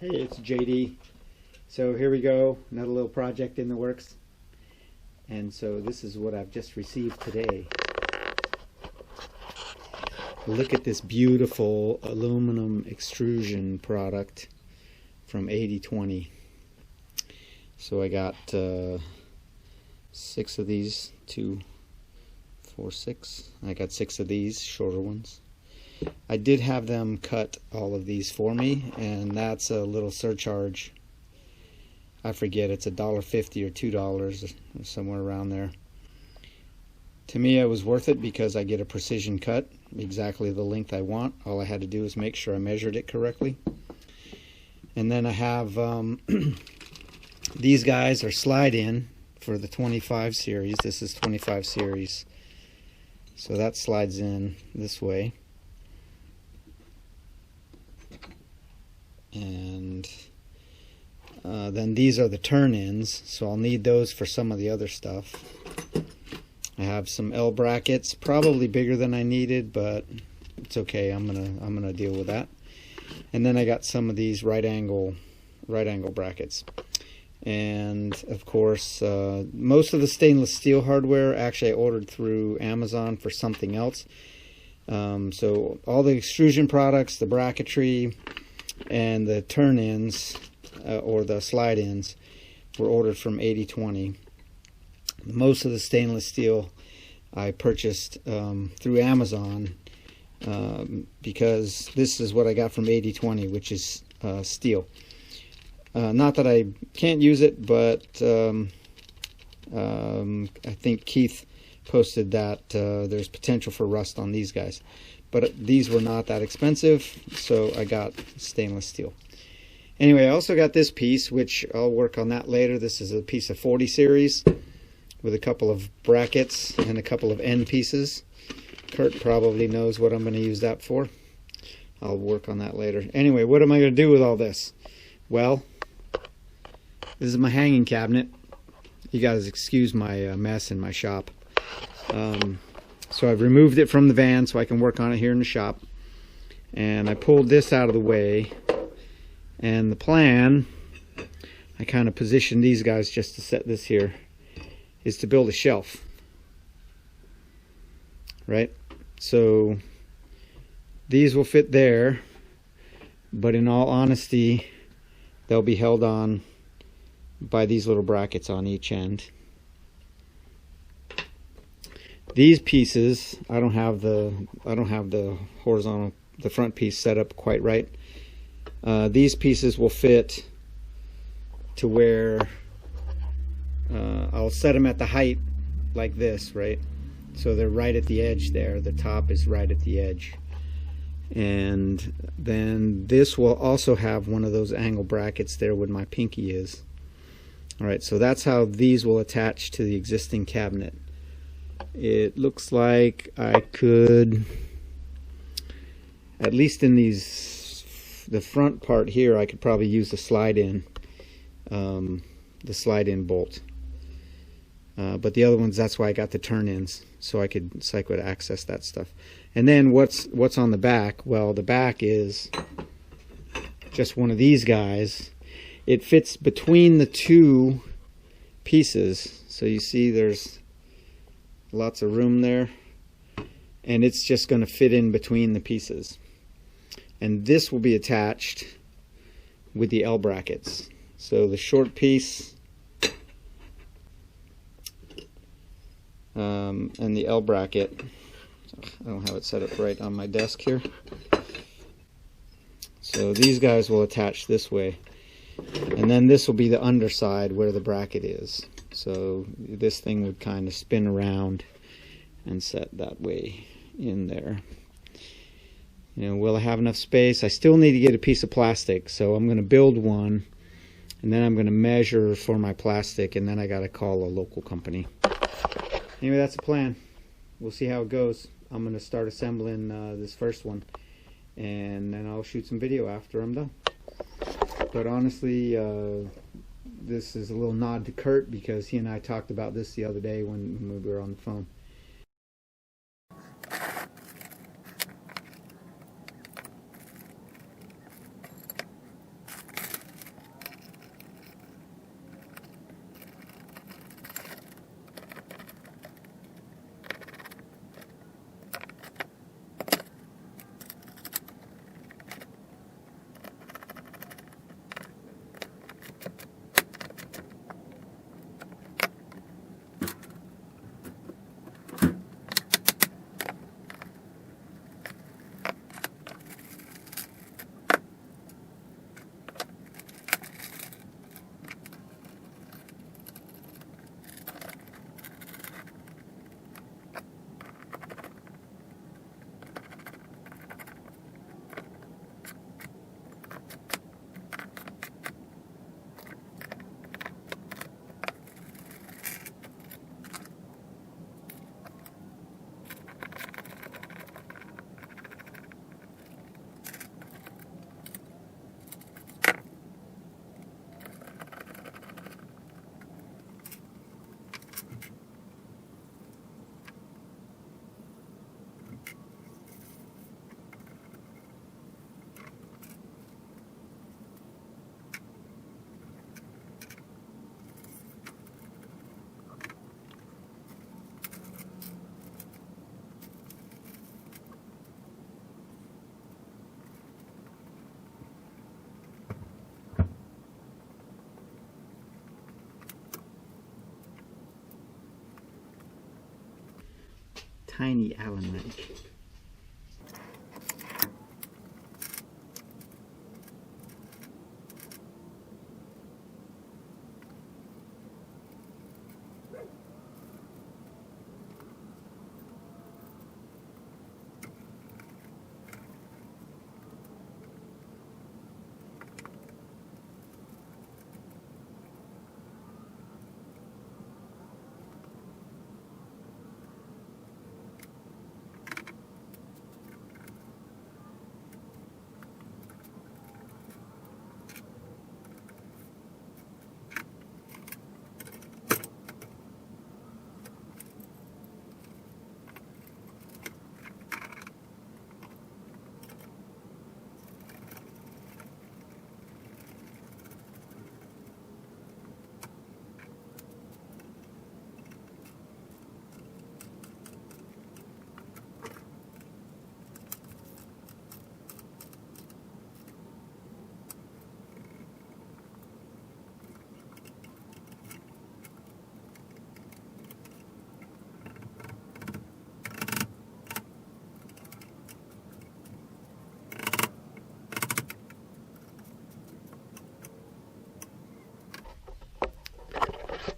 Hey, it's JD. So here we go, another little project in the works. And so this is what I've just received today. Look at this beautiful aluminum extrusion product from 80/20. So I got 6 of these, 2, 4, 6. I got 6 of these shorter ones. I did have them cut all of these for me, and that's a little surcharge. I forget, it's $1.50 or $2 or somewhere around there. To me, it was worth it because I get a precision cut, exactly the length I want. All I had to do is make sure I measured it correctly. And then I have these guys are slide in for the 25 series. This is 25 series. So that slides in this way. And then these are the turn-ins, so I'll need those for some of the other stuff. I have some L brackets, probably bigger than I needed, but it's okay. I'm gonna deal with that. And then I got some of these right angle brackets. And of course, most of the stainless steel hardware actually I ordered through Amazon for something else. So all the extrusion products, the bracketry, and the turn-ins or the slide-ins were ordered from 80/20. Most of the stainless steel I purchased through Amazon because this is what I got from 80/20, which is steel. Not that I can't use it, but I think Keith posted that there's potential for rust on these guys. But these were not that expensive, so I got stainless steel. Anyway, I also got this piece, which I'll work on that later. This is a piece of 40 series with a couple of brackets and a couple of end pieces. Kurt probably knows what I'm going to use that for. I'll work on that later. Anyway, what am I going to do with all this? Well, this is my hanging cabinet. You guys excuse my mess in my shop. So I've removed it from the van so I can work on it here in the shop. And I pulled this out of the way. And the plan, I kind of positioned these guys just to set this here, is to build a shelf. Right? So these will fit there, but in all honesty, they'll be held on by these little brackets on each end. These pieces, I don't have the horizontal, the front piece set up quite right. These pieces will fit to where I'll set them at the height like this, right? So they're right at the edge there. The top is right at the edge. And then this will also have one of those angle brackets there where my pinky is. Alright, so that's how these will attach to the existing cabinet. It looks like I could, at least in these, the front part here, I could probably use the slide-in bolt. But the other ones, that's why I got the turn-ins, so I could access that stuff. And then what's on the back? Well, the back is just one of these guys. It fits between the two pieces, so you see there's lots of room there, and it's just going to fit in between the pieces. And this will be attached with the L brackets. So the short piece and the L bracket, I don't have it set up right on my desk here. So these guys will attach this way, and then this will be the underside where the bracket is. So this thing would kind of spin around and set that way in there. You know, will I have enough space? I still need to get a piece of plastic, so I'm going to build one, and then I'm going to measure for my plastic, and then I got to call a local company. Anyway, that's the plan. We'll see how it goes. I'm going to start assembling this first one, and then I'll shoot some video after I'm done. But honestly, this is a little nod to Kurt because he and I talked about this the other day when we were on the phone. tiny Allen wrench.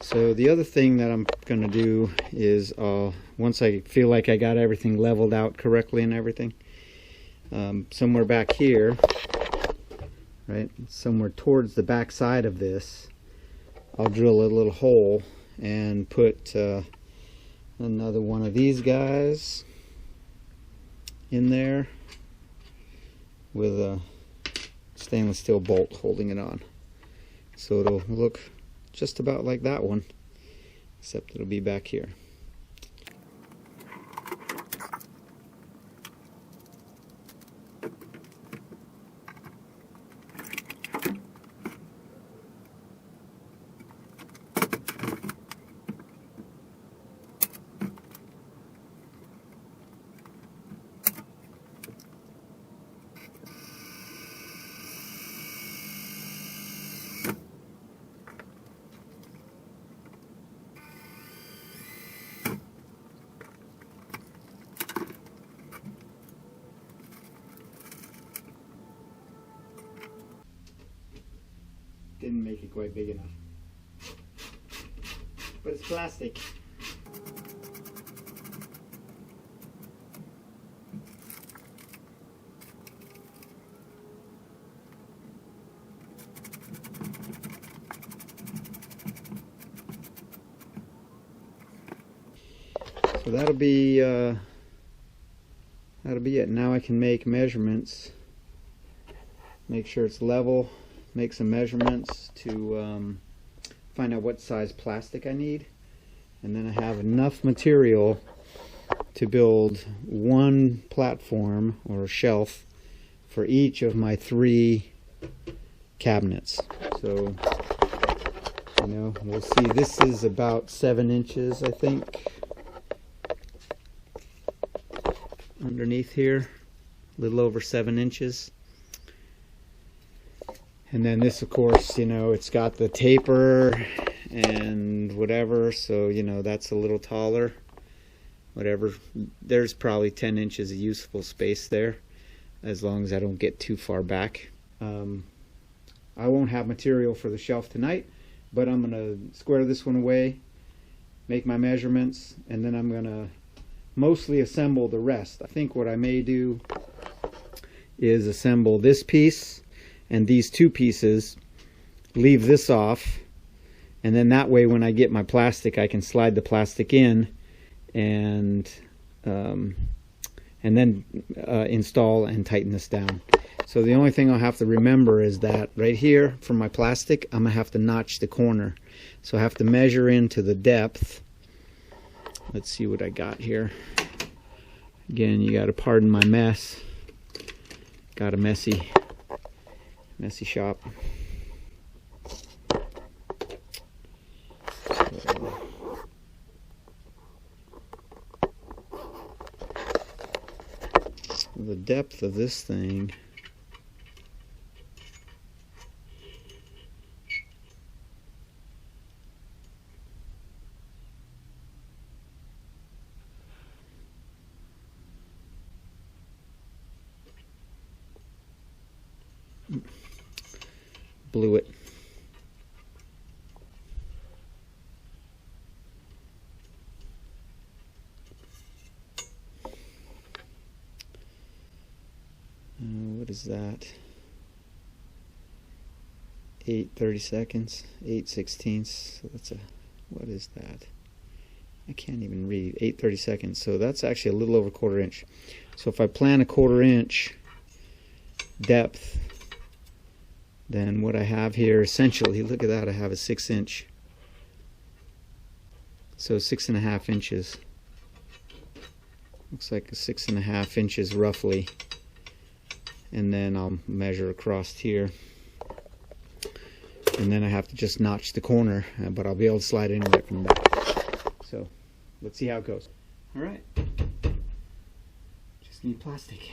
So the other thing that I'm going to do is once I feel like I got everything leveled out correctly and everything, somewhere back here, right, somewhere towards the back side of this, I'll drill a little hole and put another one of these guys in there with a stainless steel bolt holding it on. So it'll look just about like that one, except it'll be back here. Didn't make it quite big enough, but it's plastic. So that'll be it. Now I can make measurements, make sure it's level, make some measurements to find out what size plastic I need, and then I have enough material to build one platform or shelf for each of my 3 cabinets. So, you know, we'll see. This is about 7 inches, I think, underneath here, a little over 7 inches. And then this, of course, you know, it's got the taper and whatever, so, you know, that's a little taller. Whatever. There's probably 10 inches of useful space there, as long as I don't get too far back. I won't have material for the shelf tonight, but I'm going to square this one away, make my measurements, and then I'm going to mostly assemble the rest. I think what I may do is assemble this piece and these 2 pieces, leave this off, and then that way when I get my plastic I can slide the plastic in and then install and tighten this down. So the only thing I'll have to remember is that right here for my plastic I'm going to have to notch the corner. So I have to measure into the depth. Let's see what I got here. Again, you got to pardon my mess. Got a messy shop. The depth of this thing blew it. What is that? 8/32, 8/16. So that's a, what is that? I can't even read. 8/32. So that's actually a little over 1/4 inch. So if I plan a 1/4 inch depth, then what I have here essentially, look at that, I have a 6 inch. So 6.5 inches. Looks like 6.5 inches roughly. And then I'll measure across here. And then I have to just notch the corner, but I'll be able to slide it in right from the back. So let's see how it goes. All right. Just need plastic.